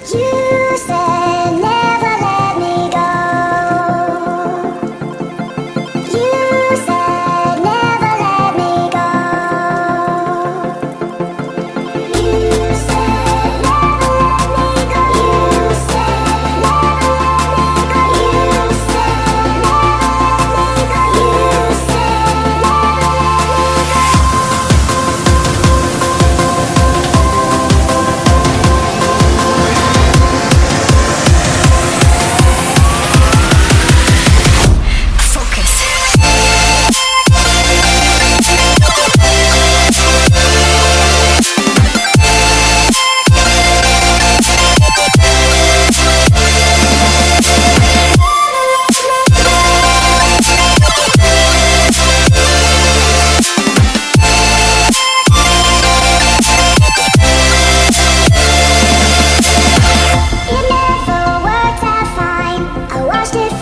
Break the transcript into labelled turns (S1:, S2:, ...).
S1: You said never let me go. You said never let me go. You said never let me go. You said never let me go. You said never let me go. You said never it never worked out fine. I watched it